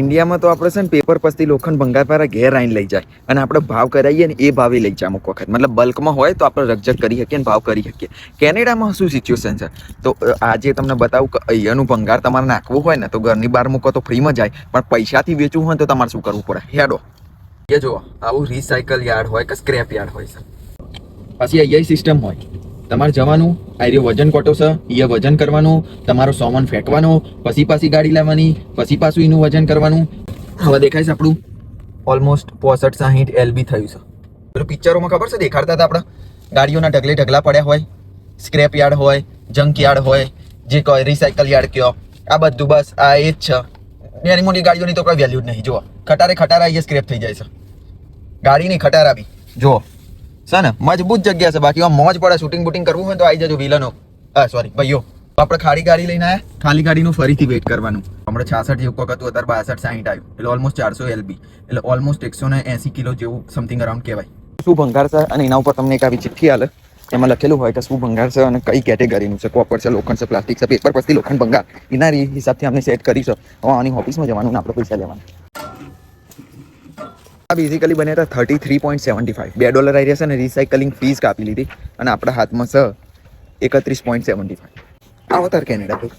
ઇન્ડિયામાં તો આપણે છે ને પેપર પસ્તી લોખંડ ભંગાર પર ઘેર આવીને લઈ જાય અને આપણે ભાવ કરાવીએ ને એ ભાવે લઈ જાય અમુક વખત, મતલબ બલ્કમાં હોય તો આપણે રકઝક કરી શકીએ ને ભાવ કરી શકીએ. કેનેડામાં શું સિચ્યુએશન છે તો આજે તમને બતાવું કે અહીંયાનું ભંગાર તમારે નાખવું હોય ને તો ઘરની બહાર મૂકો તો ફ્રીમાં જાય, પણ પૈસાથી વેચવું હોય તો તમારે શું કરવું પડે? હેડો એ જુઓ, આવું રિસાયકલ યાર્ડ હોય કે સ્ક્રેપ યાર્ડ હોય છે. પછી અહીંયા સિસ્ટમ હોય, તમારે જવાનું, આ વજન કોટો છે, એ વજન કરવાનું, તમારો સામાન ફેંકવાનો, પછી પાછી ગાડી લાવવાની, પછી પાછું એનું વજન કરવાનું. હવે દેખાય છે આપણું ઓલમોસ્ટ 65-60 LB થયું છે. પેલું પિક્ચરોમાં ખબર છે દેખાડતા હતા, આપણા ગાડીઓના ઢગલે ઢગલા પડ્યા હોય, સ્ક્રેપ યાર્ડ હોય, જંક યાર્ડ હોય, જે કહો રિસાયકલ યાર્ડ કયો, આ બધું બસ આ એ જ છે. નાની મોટી ગાડીઓની તો કોઈ વેલ્યુ જ નહીં. જુઓ ખટારે ખટારા અહીંયા સ્ક્રેપ થઈ જાય છે, ગાડીની ખટારા બી જુઓ છે ને, મજબૂત જગ્યા છે. બાકી મોજ પડે, શૂટિંગ બુટિંગ કરવું હોય તો આવી જજો વિલનો, સોરી ભાઈઓ. આપણે ખાલી ગાડી લઈને આવ્યા, ખાલી ગાડીનું ફરીથી વેઇટ કરવાનું. હમણાં 66 જેવું વખત હતું, અત્યારે 62-60 આવ્યું, એટલે ઓલમોસ્ટ 400 LB, એટલે ઓલમોસ્ટ 180 કિલો જેવું સમથિંગ અરાઉન્ડ કહેવાય. શું ભંગાર છે અને એના ઉપર તમને એક આવી ચિઠ્ઠી આલે, એમાં લખેલું હોય કે શું ભંગાર છે અને કઈ કેટેગરીનું છે, કોપર છે, લોખંડ છે, પ્લાસ્ટિક છે, પેપર પસ્તી લોખંડ ભંગાર, એના હિસાબથી આપણે સેટ કરીશું. હવે આની ઓફિસમાં જવાનું ને આપણે પૈસા લેવાના. આ બેઝિકલી બન્યા હતા 33.75, $2 આવી રહ્યા છે અને રિસાયકલિંગ ફીસ કાપી લીધી અને આપણા હાથમાં છે 31.75. આવો તાર કેનેડા ભાઈ.